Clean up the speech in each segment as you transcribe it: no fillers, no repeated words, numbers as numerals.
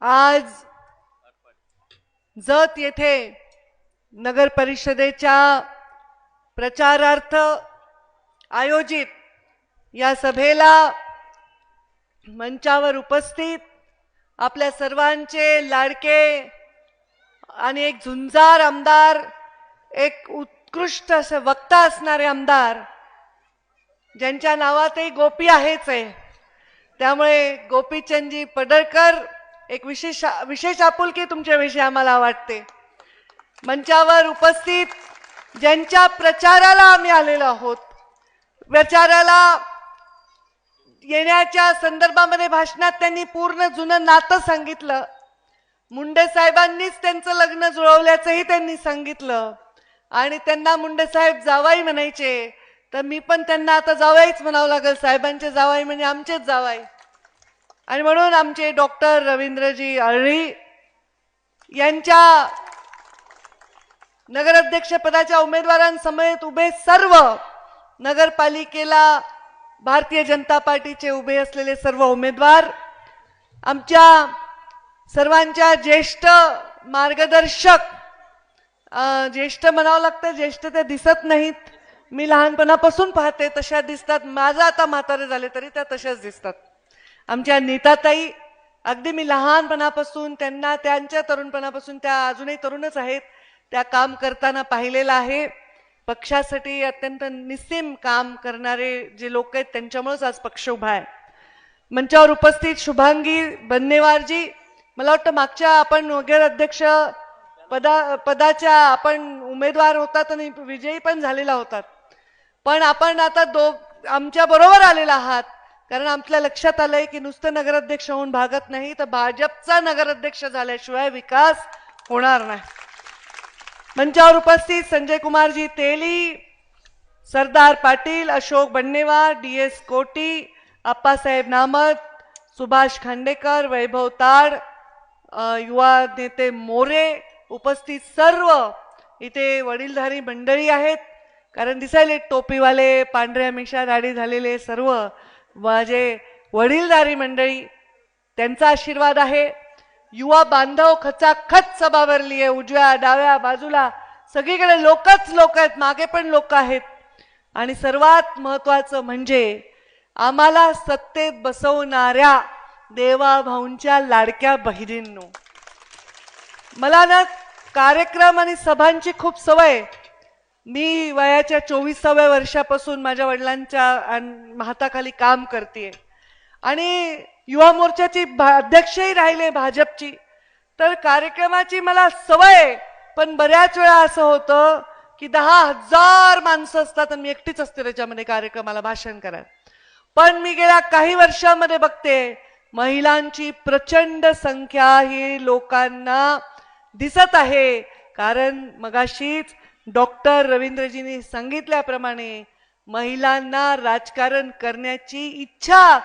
आज जत येथे नगर परिषदेच्या प्रचारार्थ आयोजित या सभेला मंचावर उपस्थित आपल्या सर्वांचे लाडके आणि एक झुंजार आमदार, एक उत्कृष्ट असे वक्ता असणारे आमदार, ज्यांच्या नावातही गोपी आहेच आहे, त्यामुळे गोपीचंदजी पडळकर एक विशेष आपुलकी तुमच्याविषयी आम्हाला वाटते. मंचावर उपस्थित ज्यांच्या प्रचाराला आम्ही आलेलो आहोत, प्रचाराला येण्याच्या संदर्भामध्ये भाषणात त्यांनी पूर्ण जुनं नातं सांगितलं. मुंडे साहेबांनीच त्यांचं लग्न जुळवल्याचंही त्यांनी सांगितलं आणि त्यांना मुंडे साहेब जावाई म्हणायचे, तर मी पण त्यांना आता जावाईच म्हणावं लागेल. साहेबांचे जावाई म्हणजे आमचेच जावाई. आणि म्हणून आमचे डॉक्टर रवींद्रजी अळळी यांच्या नगराध्यक्ष पदाच्या उमेदवारांसमवेत उभे सर्व नगरपालिकेला भारतीय जनता पार्टीचे उभे असलेले सर्व उमेदवार, आमच्या सर्वांच्या ज्येष्ठ मार्गदर्शक, ज्येष्ठ म्हणावं लागतं, ज्येष्ठ ते दिसत नाहीत, मी लहानपणापासून पाहते तशा दिसतात, माझं आता म्हातारे झाले तरी त्या तशाच दिसतात. आमच्या नीताताई, अगदी मी लहानपणापासून त्यांना, त्यांच्या तरुणपणापासून, त्या अजूनही तरुणच आहेत, त्या काम करताना पाहिलेलं आहे. पक्षासाठी अत्यंत निस्सीम काम करणारे जे लोक आहेत त्यांच्यामुळेच आज पक्ष उभा आहे. मंचावर उपस्थित शुभांगी बन्नेवारजी, मला वाटतं मागच्या आपण नगर अध्यक्ष पदाच्या आपण उमेदवार होतात आणि विजयी पण झालेला होतात, पण आपण आता आमच्या बरोबर आलेला आहात, कारण आपल्या लक्षात आलंय की नुसतं नगराध्यक्ष होऊन भागत नाही, तर भाजपचा नगराध्यक्ष झाल्याशिवाय विकास होणार नाही. मंचावर उपस्थित संजय कुमारजी तेली, सरदार पाटील, अशोक बन्नेवार, DS कोटी, आप्पासाहेब नामत, सुभाष खांडेकर, वैभव ताड, युवा नेते मोरे, उपस्थित सर्व इथे वडीलधारी मंडळी आहेत, कारण दिसायले टोपीवाले, पांढऱ्या मिशा दाढी झालेले सर्व माझे वडीलधारी मंडळी, त्यांचा आशीर्वाद आहे. युवा बांधव खचाखच सभा भरली आहे, उजव्या डाव्या बाजूला सगळीकडे लोकच लोक आहेत, मागे पण लोक आहेत. आणि सर्वात महत्वाचं म्हणजे आम्हाला सत्तेत बसवणाऱ्या देवाभाऊंच्या लाडक्या बहिणींनो, मला ना कार्यक्रम आणि सभांची खूप सवय. मी वयाच्या 24व्या वर्षापासून माझ्या वडिलांच्या हाताखाली काम करते आणि युवा मोर्चाची अध्यक्षही राहिले भाजपची, तर कार्यक्रमाची मला सवय. पण बऱ्याच वेळा असं होतं की 10,000 माणसं असतात आणि मी एकटीच असते त्याच्यामध्ये कार्यक्रमाला भाषण करायला. पण मी गेल्या काही वर्षांमध्ये बघते महिलांची प्रचंड संख्या ही लोकांना दिसत आहे, कारण मगाशीच डॉक्टर रवींद्रजींनी सांगितल्याप्रमाणे महिलांना राजकारण करण्याची इच्छा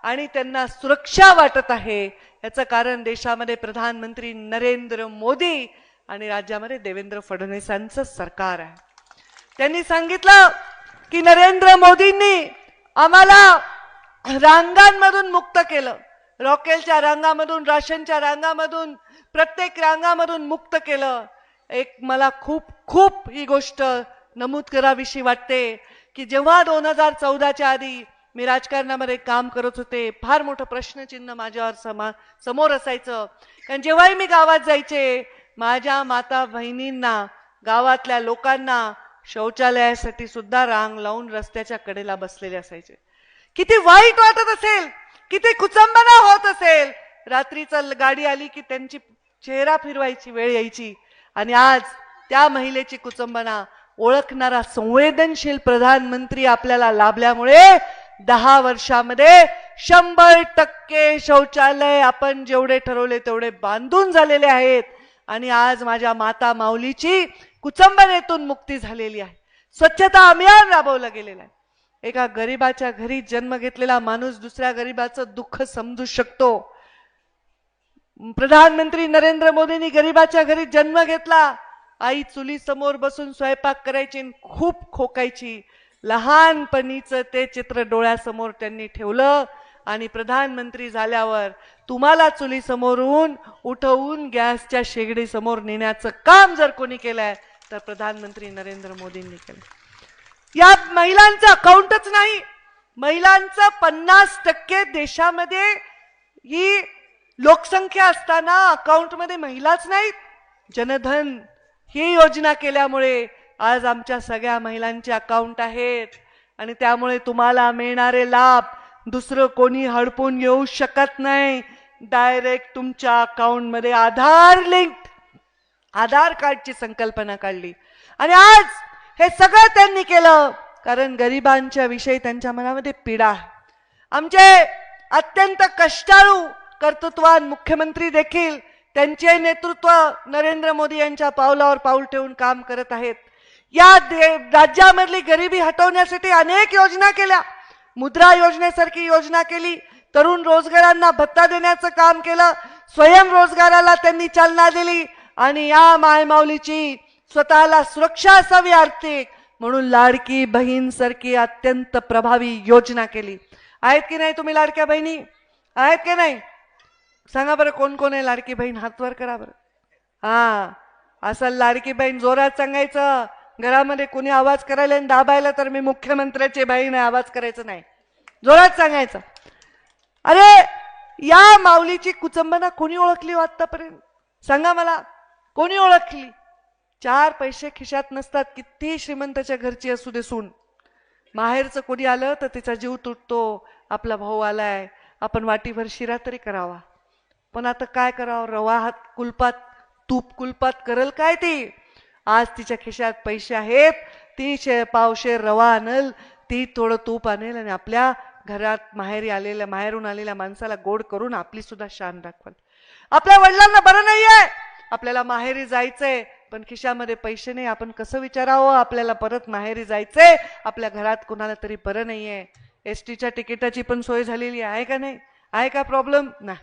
आणि त्यांना सुरक्षा वाटत आहे. याचं कारण देशामध्ये प्रधानमंत्री नरेंद्र मोदी आणि राज्यामध्ये देवेंद्र फडणवीसांचं सरकार आहे. त्यांनी सांगितलं की नरेंद्र मोदींनी आम्हाला रांगांमधून मुक्त केलं, रॉकेलच्या रांगामधून, राशनच्या रांगामधून, प्रत्येक रांगामधून मुक्त केलं. एक मला खूप खूप ही गोष्ट नमूद करावीशी वाटते की जेव्हा 2014च्या आधी मी राजकारणामध्ये काम करत होते, फार मोठं प्रश्नचिन्ह माझ्यावर समोर असायचं, कारण जेव्हाही मी गावात जायचे माझ्या माता बहिणींना, गावातल्या लोकांना शौचालयासाठी सुद्धा रांग लावून रस्त्याच्या कडेला बसलेले असायचे. किती वाईट वाटत असेल, किती कुचंबना होत असेल. रात्रीचं गाडी आली की त्यांची चेहरा फिरवायची वेळ यायची आणि आज त्या महिलेची कुचंबना ओळखणारा संवेदनशील प्रधानमंत्री आपल्याला लाभल्यामुळे 10 वर्षामध्ये 100% शौचालय आपण जेवढे ठरवले तेवढे बांधून झालेले आहेत आणि आज माझ्या माता माऊलीची कुचंबनेतून मुक्ती झालेली आहे. स्वच्छता अभियान राबवलं गेलेलं आहे. एका गरीबाच्या घरी जन्म घेतलेला माणूस दुसऱ्या गरीबाचं दुःख समजू शकतो. प्रधानमंत्री नरेंद्र मोदींनी गरीबाच्या घरी जन्म घेतला. आई चुली समोर बसून स्वयंपाक करायची, खूप खोकायची. लहानपणीचं ते चित्र डोळ्यासमोर त्यांनी ठेवलं आणि प्रधानमंत्री झाल्यावर तुम्हाला चुली समोरून उठवून गॅसच्या शेगडी समोर नेण्याचं काम जर कोणी केलंय तर प्रधानमंत्री नरेंद्र मोदींनी केलं. या महिलांचं अकाउंटच नाही, महिलांचं 50% देशामध्ये ही लोकसंख्या असताना अकाउंटमध्ये महिलाच नाहीत. जनधन ही योजना केल्यामुळे आज आमच्या सगळ्या महिलांचे अकाउंट आहेत आणि त्यामुळे तुम्हाला मिळणारे लाभ दुसरं कोणी हडपून येऊ शकत नाही. डायरेक्ट तुमच्या अकाउंटमध्ये आधार लिंक्ड आधार कार्डची संकल्पना काढली आणि आज हे सगळं त्यांनी केलं कारण गरिबांच्या विषयी त्यांच्या मनामध्ये पीडा आहे. आमचे अत्यंत कष्टाळू कर्तृत्ववान मुख्यमंत्री देखील त्यांचे नेतृत्व नरेंद्र मोदी यांच्या पावलावर पाऊल ठेवून काम करत आहेत. या राज्यामधली गरिबी हटवण्यासाठी अनेक योजना केल्या. मुद्रा योजनेसारखी योजना केली, तरुण रोजगारांना भत्ता देण्याचं काम केलं, स्वयंरोजगाराला त्यांनी चालना दिली आणि या मायमाऊलीची स्वतःला सुरक्षा असावी आर्थिक म्हणून लाडकी बहीण सारखी अत्यंत प्रभावी योजना केली. आहेत की नाही तुम्ही लाडक्या बहिणी? आहेत की नाही? सांगा बरं कोण कोण आहे लाडकी बहीण? हात वर करा बरं. हा, असं लाडकी बहीण जोरात सांगायचं. घरामध्ये कोणी आवाज करायला आणि दाबायला तर मी मुख्यमंत्र्याची बहीण आहे आवाज करायचं नाही, जोरात सांगायचं. अरे या माऊलीची कुचंबना कोणी ओळखली हो आतापर्यंत? सांगा मला, कोणी ओळखली? 4 पैसे खिशात नसतात, किती श्रीमंताच्या घरची असू दे सून, माहेरचं कोणी आलं तर तिचा जीव तुटतो. आपला भाऊ आलाय, आपण वाटीभर शिरा तरी करावा. पण आता काय करावं? रवा हात कुलपात, तूप कुलपात करल काय ती? आज तिच्या खिशात पैसे आहेत, ती पावशेर रवा आणल, ती थोडं तूप आणेल आणि आपल्या घरात माहेरून आलेल्या माणसाला गोड करून आपली सुद्धा शान दाखवल. आपल्या वडिलांना बरं नाहीये, आपल्याला माहेरी जायचंय पण खिशामध्ये पैसे नाही. आपण कसं विचारावं? आपल्याला परत माहेरी जायचंय, आपल्या घरात कोणाला तरी बरं नाहीये. एसटीच्या तिकिटाची पण सोय झालेली आहे का नाही? आहे का प्रॉब्लेम? नाही.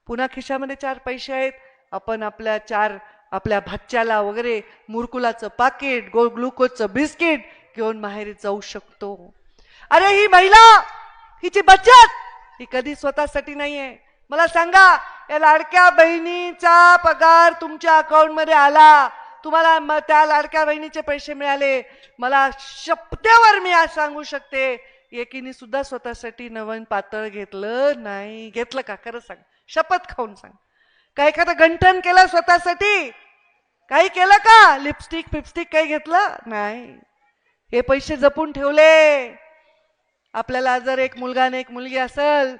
पुन्हा खिशामध्ये 4 पैसे आहेत, आपण आपल्या भाच्याला वगैरे मुरकुलाचं पाकिट, ग्लुकोजचं बिस्किट घेऊन माहेरी जाऊ शकतो. अरे ही महिला, हिची बचत ही कधी स्वतःसाठी नाहीये. मला सांगा, या लाडक्या बहिणीचा पगार तुमच्या अकाउंटमध्ये आला, तुम्हाला त्या लाडक्या बहिणीचे पैसे मिळाले, मला शपथेवर मी आज सांगू शकते एकीने सुद्धा स्वतःसाठी नवीन पातळ घेतलं नाही. घेतलं का? खरं सांग, शपथ खाऊन सांग. काय एखादं गंठन केलं स्वतःसाठी? काही केलं का? लिपस्टिक फिपस्टिक काही घेतलं नाही. हे पैसे जपून ठेवले. आपल्याला जर एक मुलगा आणि एक मुलगी असेल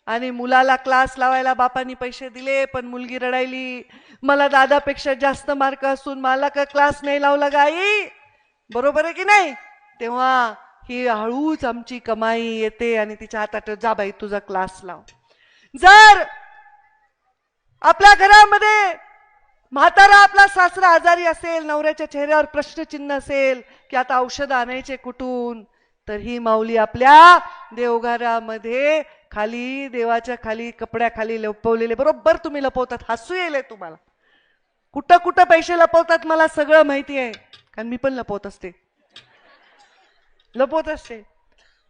आणि मुलाला क्लास लावायला बापांनी पैसे दिले पण मुलगी रडायली, मला दादापेक्षा जास्त मार्क असून मला का क्लास नाही लावला गाई? बरोबर आहे की नाही? तेव्हा ही हळूच आमची कमाई येते आणि तिच्या हातात जा बाई तुझा क्लास लाव. जर आपल्या घरामध्ये म्हातारा आपला सासरा आजारी असेल, नवऱ्याच्या चेहऱ्यावर प्रश्नचिन्ह असेल की आता औषध आणायचे कुठून, तर ही माऊली आपल्या देवघरामध्ये खाली, देवाच्या खाली, कपड्याखाली लपवलेले, बरोबर तुम्ही लपवतात, हसू येईल तुम्हाला. कुठं कुठं पैसे लपवतात मला सगळं माहिती आहे, कारण मी पण लपवत असते.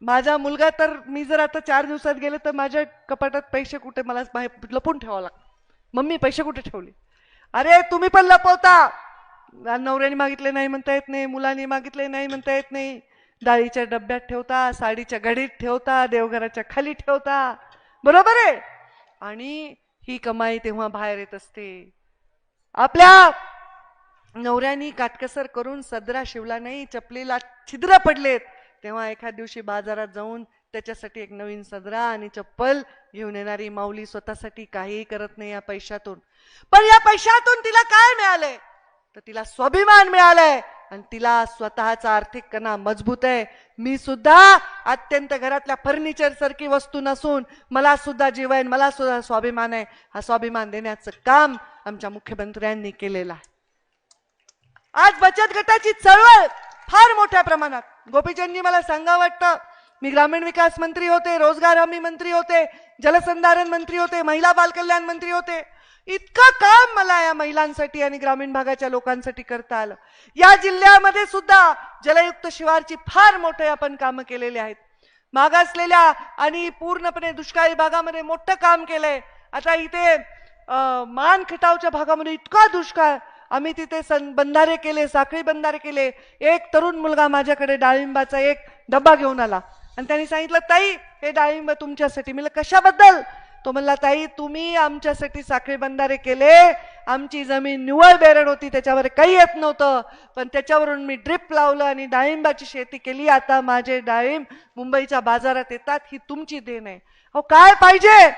माझा मुलगा तर, मी जर आता 4 दिवसात गेले तर माझ्या कपाटात पैसे कुठे मला लपून ठेवावं लागतं. मम्मी पैसे कुठे ठेवले? अरे तुम्ही पण लपवता. नवऱ्याने मागितले नाही म्हणता येत नाही, मुलांनी मागितले नाही म्हणता येत नाही, डाळीच्या डब्यात ठेवता, साडीच्या घडीत ठेवता, देवघराच्या खाली ठेवता, बरोबर आहे. आणि ही कमाई तेव्हा बाहेर येत असते. आपल्या नवऱ्यानी काटकसर करून सदरा शिवला नाही, चपलीला छिद्र पडलेत, तेव्हा एखाद दिवशी बाजारात जाऊन त्याच्यासाठी एक नवीन सदरा आणि चप्पल घेऊन येणारी माऊली स्वतःसाठी काही करत नाही या पैशातून. पण या पैशातून तिला काय मिळालंय? तर तिला स्वाभिमान मिळालाय आणि तिला स्वतःचा आर्थिक कणा मजबूत आहे. मी सुद्धा अत्यंत घरातल्या फर्निचर सारखी वस्तू नसून मला सुद्धा जीव आहे, मला सुद्धा स्वाभिमान आहे. हा स्वाभिमान देण्याचं काम आमच्या मुख्यमंत्र्यांनी केलेलं आहे. आज बचत गटाची चळवळ फार मोठ्या प्रमाणात, गोपीचंदजी मला सांगा वाटतं, मी ग्रामीण विकास मंत्री होते, रोजगार हमी मंत्री होते, जलसंधारण मंत्री होते, महिला बाल कल्याण मंत्री होते. इतकं काम मला या महिलांसाठी आणि ग्रामीण भागाच्या लोकांसाठी करता आलं. या जिल्ह्यामध्ये सुद्धा जलयुक्त शिवारची फार मोठे आपण कामं केलेली आहेत. मागासलेल्या आणि पूर्णपणे दुष्काळी भागामध्ये मोठं काम केलंय आता इथे मान खटावच्या भागामध्ये इतका दुष्काळ, आम्ही तिथे बंधारे केले, साखळी बंधारे केले. एक तरुण मुलगा माझ्याकडे डाळिंबाचा एक डब्बा घेऊन आला आणि त्यांनी सांगितलं, ताई हे डाळिंब तुमच्यासाठी. म्हणलं कशाबद्दल? तो म्हणला, ताई तुम्ही आमच्यासाठी साखळी बंधारे केले, आमची जमीन निव्वळ बेरड होती, त्याच्यावर काही येत नव्हतं, पण त्याच्यावरून मी ड्रिप लावलं आणि डाळिंबाची शेती केली. आता माझे डाळिंब मुंबईच्या बाजारात येतात, ही तुमची देण आहे. अहो काय पाहिजे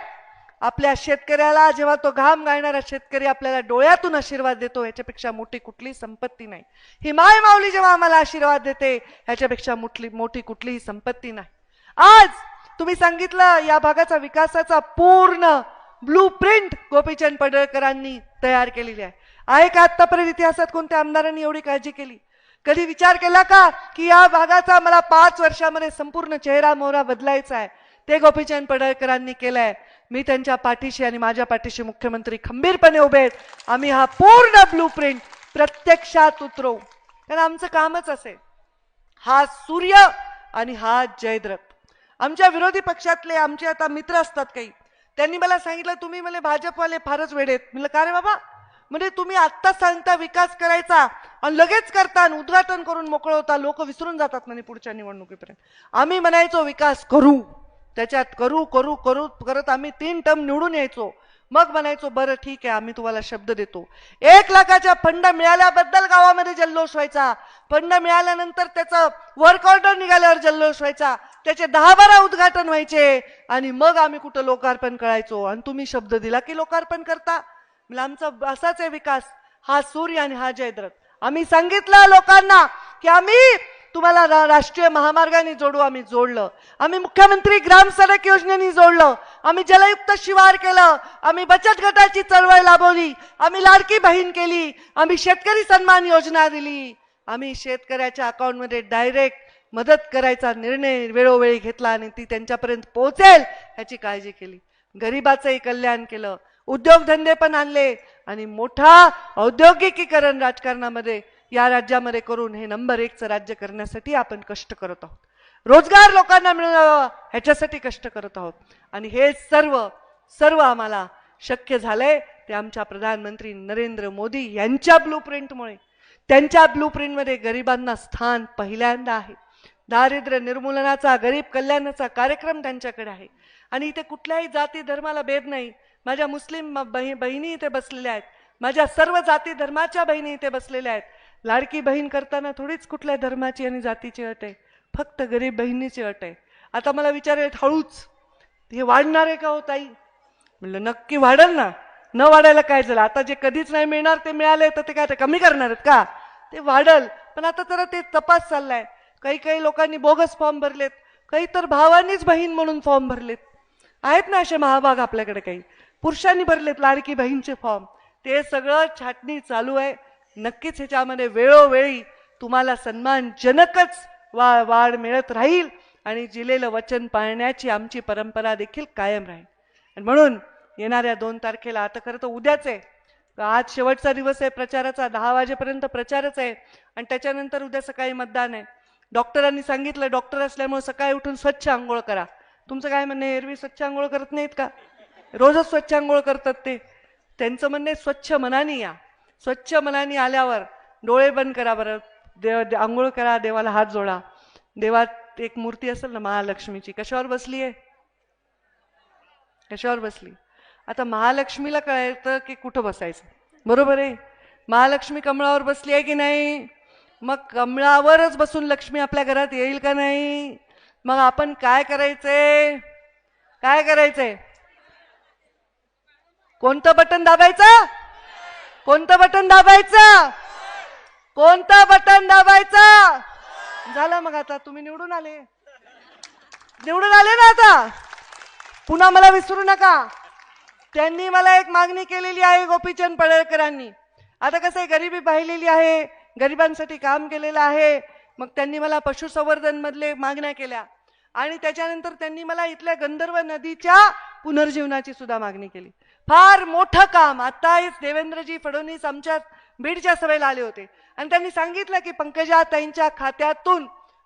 आपल्या शेतकऱ्याला? जेव्हा तो घाम गाळणारा शेतकरी आपल्याला डोळ्यातून आशीर्वाद देतो, ह्याच्यापेक्षा मोठी कुठली संपत्ती नाही. ही माय माऊली जेव्हा आम्हाला आशीर्वाद देते, ह्याच्यापेक्षा मोठी कुठलीही संपत्ती नाही. आज तुम्ही सांगितलं या भागाचा विकासाचा पूर्ण ब्लूप्रिंट गोपीचंद पडळकरांनी तयार केलेली आहे का? आतापर्यंत इतिहासात कोणत्या आमदारांनी एवढी काळजी केली? कधी विचार केला का की या भागाचा मला 5 वर्षामध्ये संपूर्ण चेहरा मोहरा बदलायचा आहे? ते गोपीचंद पडळकरांनी केलंय. मी त्यांच्या पाठीशी आणि माझ्या पाठीशी मुख्यमंत्री खंबीरपणे उभे आहेत. आम्ही हा पूर्ण ब्लूप्रिंट प्रत्यक्षात उतरवू, कारण आमचं कामच असे. हा सूर्य आणि हा जयद्रथ. आमच्या विरोधी पक्षातले आमचे आता मित्र असतात काही, त्यांनी मला सांगितलं, तुम्ही मला भाजपवाले फारच वेडेत. म्हणलं का रे बाबा? म्हणजे तुम्ही आत्ता सांगता विकास करायचा आणि लगेच करता आणि उद्घाटन करून मोकळं होता, लोक विसरून जातात म्हणे पुढच्या निवडणुकीपर्यंत. आम्ही म्हणायचो विकास करू, त्याच्यात करू करू करू करत आम्ही 3 टर्म निवडून यायचो. मग म्हणायचो बरं ठीक आहे, आम्ही तुम्हाला शब्द देतो. 1 लाखाच्या फंड मिळाल्याबद्दल गावामध्ये जल्लोष व्हायचा, फंड मिळाल्यानंतर त्याचं वर्क ऑर्डर निघाल्यावर जल्लोष व्हायचा, त्याचे 10-12 उद्घाटन व्हायचे आणि मग आम्ही कुठं लोकार्पण करायचो. आणि तुम्ही शब्द दिला की लोकार्पण करता. म्हणजे आमचा असाच आहे विकास, हा सूर्य आणि हा जयद्रथ. आम्ही सांगितलं लोकांना की आम्ही तुम्हाला राष्ट्रीय महामार्गाने जोडू, आम्ही जोडलं. आम्ही मुख्यमंत्री ग्राम सडक योजनेने जोडलं, आम्ही जलयुक्त शिवार केलं, आम्ही बचत गटाची चळवळ राबवली, आम्ही लाडकी बहीण केली, आम्ही शेतकरी सन्मान योजना दिली, आम्ही शेतकऱ्याच्या अकाउंटमध्ये डायरेक्ट मदत करायचा निर्णय वेळोवेळी घेतला आणि ती त्यांच्यापर्यंत पोहोचेल ह्याची काळजी केली. गरिबाचंही कल्याण केलं, उद्योगधंदे पण आणले आणि मोठा औद्योगिकीकरण राजकारणामध्ये या राज्यामध्ये करून हे नंबर 1चं राज्य करण्यासाठी आपण कष्ट करत आहोत. रोजगार लोकांना मिळावा ह्याच्यासाठी कष्ट करत आहोत. आणि हे सर्व आम्हाला शक्य झालंय ते आमच्या प्रधानमंत्री नरेंद्र मोदी यांच्या ब्लूप्रिंटमुळे. त्यांच्या ब्लूप्रिंटमध्ये गरिबांना स्थान पहिल्यांदा आहे. दारिद्र्य निर्मूलनाचा, गरीब कल्याणाचा कार्यक्रम त्यांच्याकडे आहे. आणि इथे कुठल्याही जाती धर्माला भेद नाही. माझ्या मुस्लिम बहिणी इथे बसलेल्या आहेत, माझ्या सर्व जाती धर्माच्या बहिणी इथे बसलेल्या आहेत. लाडकी बहीण करताना थोडीच कुठल्या धर्माची आणि जातीची अट आहे, फक्त गरीब बहिणीची अट आहे. आता मला विचारेल हळूच हे वाढणार आहे का हो ताई? म्हणलं नक्की वाढेल ना, न वाढायला काय झालं? आता जे कधीच नाही मिळणार ते मिळाले तर ते काय ते कमी करणार आहेत का? ते वाढेल. पण आता तर ते तपास चाललाय. काही लोकांनी बोगस फॉर्म भरलेत, काही तर भावानीच बहीण म्हणून फॉर्म भरलेत. आहेत ना असे महाभाग आपल्याकडे, काही पुरुषांनी भरलेत लाडकी बहीणचे फॉर्म. ते सगळं छाटणी चालू आहे. नक्कीच ह्याच्यामध्ये वेळोवेळी तुम्हाला सन्मानजनकच वाढ मिळत राहील आणि दिलेलं वचन पाळण्याची आमची परंपरा देखील कायम राहील. आणि म्हणून येणाऱ्या 2 तारखेला, आता खरं तर उद्याच आहे, आज शेवटचा दिवस आहे प्रचाराचा, 10 वाजेपर्यंत प्रचारच आहे आणि त्याच्यानंतर उद्या सकाळी मतदान आहे. डॉक्टरांनी सांगितलं, डॉक्टर असल्यामुळे सकाळी उठून स्वच्छ आंघोळ करा. तुमचं काय म्हणणं आहे? एरवी स्वच्छ आंघोळ करत नाहीत का? रोजच स्वच्छ आंघोळ करतात ते. त्यांचं म्हणणे स्वच्छ मनाने या. स्वच्छ मनाने आल्यावर डोळे बंद करा, बरं आंघोळ करा, देवाला हात जोडा. देवात एक मूर्ती असेल ना महालक्ष्मीची, कशावर बसली आहे? कशावर बसली? आता महालक्ष्मीला कळायचं की कुठं बसायचं, बरोबर आहे? महालक्ष्मी कमळावर बसली आहे की नाही? मग कमळावरच बसून लक्ष्मी आपल्या घरात येईल का नाही? मग आपण काय करायचंय? काय करायचंय? कोणतं बटन दाबायचं? कोणतं बटन दाबायचं? कोणतं बटन दाबायचं? झालं. मग आता तुम्ही निवडून आले ना. आता पुन्हा मला विसरू नका. त्यांनी मला एक मागणी केलेली आहे गोपीचंद पडळकरांनी. आता कसं आहे, गरिबी पाहिलेली आहे, गरिबांसाठी काम केलेलं आहे. मग त्यांनी मला पशुसंवर्धन मधले मागण्या केल्या आणि त्याच्यानंतर त्यांनी मला इथल्या गंधर्व नदीच्या पुनर्जीवनाची सुद्धा मागणी केली. फार मोठं काम. आता देवेंद्रजी फडणवीस आमच्या बीडच्या सभेला आले होते आणि त्यांनी सांगितलं की पंकजाताईंच्या खात्यातून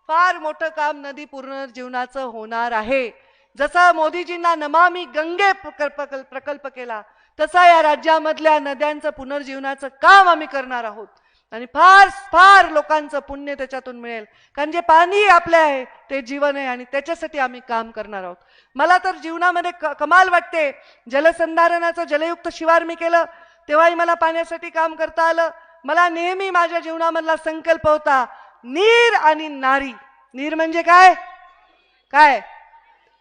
फार मोठं काम नदी पुनर्जीवनाचं होणार आहे. जसा मोदीजींना नमामि गंगे प्रकल्प केला तसा या राज्यामधल्या नद्यांचं पुनर्जीवनाचं काम आम्ही करणार आहोत आणि फार फार लोकांचं पुण्य त्याच्यातून मिळेल कारण जे पाणी आपले आहे ते जीवन आहे आणि त्याच्यासाठी आम्ही काम करणार आहोत. मला तर जीवनामध्ये कमाल वाटते. जलसंधारणाचं जलयुक्त शिवार मी केलं तेव्हाही मला पाण्यासाठी काम करता आलं. मला नेहमी माझ्या जीवनामधला संकल्प होता नीर आणि नारी. नीर म्हणजे काय काय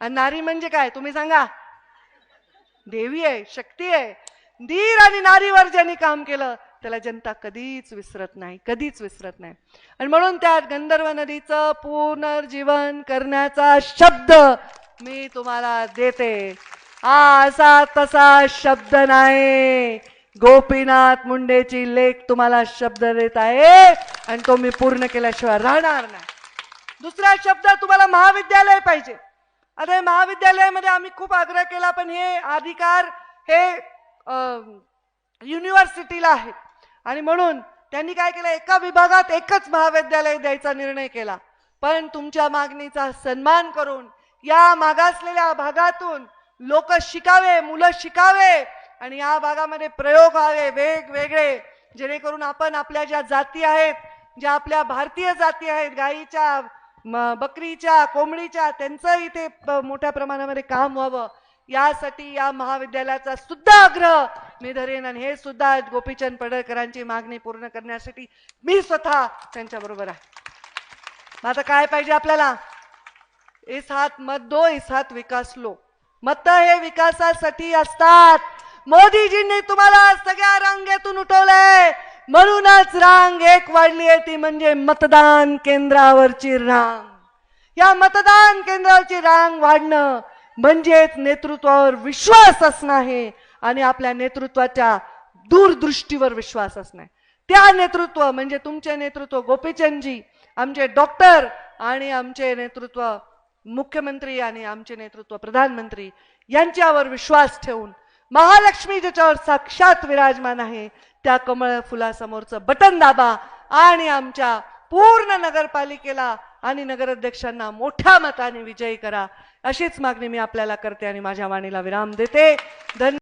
आणि नारी म्हणजे काय तुम्ही सांगा. देवी आहे, शक्ती आहे. नीर आणि नारीवर ज्यांनी काम केलं त्याला जनता कधीच विसरत नाही, कधीच विसरत नाही. आणि म्हणून त्या गंधर्व नदीचं पुनर्जीवन करण्याचा शब्द मी तुम्हाला देते. हा असा तसा शब्द नाही. गोपीनाथ मुंडेची लेख तुम्हाला शब्द देत आहे आणि तो मी पूर्ण केल्याशिवाय राहणार नाही. दुसरा शब्द तुम्हाला महाविद्यालय पाहिजे. आता महाविद्यालयामध्ये आम्ही खूप आग्रह केला पण हे अधिकार हे युनिव्हर्सिटीला आहेत आणि म्हणून त्यांनी काय केलं एका विभागात एकच महाविद्यालय द्यायचा निर्णय केला. पण तुमच्या मागणीचा सन्मान करून या मागासलेल्या भागातून लोक शिकावे, मुलं शिकावे आणि या भागामध्ये प्रयोग व्हावे वेगवेगळे जेणेकरून आपण आपल्या ज्या जाती आहेत, ज्या आपल्या भारतीय जाती आहेत, गाईच्या, बकरीच्या, कोंबडीच्या, त्यांचं इथे मोठ्या प्रमाणामध्ये काम व्हावं यासाठी या महाविद्यालयाचा सुद्धा आग्रह मी धरेन आणि हे सुद्धा गोपीचंद पडळकरांची मागणी पूर्ण करण्यासाठी मी स्वतः त्यांच्या बरोबर आहे. आता काय पाहिजे आपल्याला? इस हात मत दो, इस हात विकास लो. मत हे विकासासाठी असतात. मोदीजींनी तुम्हाला सगळ्या रांगेतून उठवलंय म्हणूनच रांग एक वाढली आहे ती म्हणजे मतदान केंद्रावरची रांग. या मतदान केंद्रावरची रांग वाढणं म्हणजेच नेतृत्वावर विश्वास असणं आहे आणि आपल्या नेतृत्वाच्या दूरदृष्टीवर विश्वास असणं. त्या नेतृत्व म्हणजे तुमचे नेतृत्व गोपीचंदजी, आमचे डॉक्टर आणि आमचे नेतृत्व मुख्यमंत्री आणि आमचे नेतृत्व प्रधानमंत्री यांच्यावर विश्वास ठेवून महालक्ष्मी ज्याच्यावर साक्षात विराजमान आहे त्या कमळ फुलासमोरचं बटन दाबा आणि आमच्या पूर्ण नगरपालिकेला आणि नगराध्यक्षांना मोठ्या मताने विजयी करा. अशीच मागणी मी आपल्याला करते आणि माझ्या वाणीला विराम देते. धन्यवाद.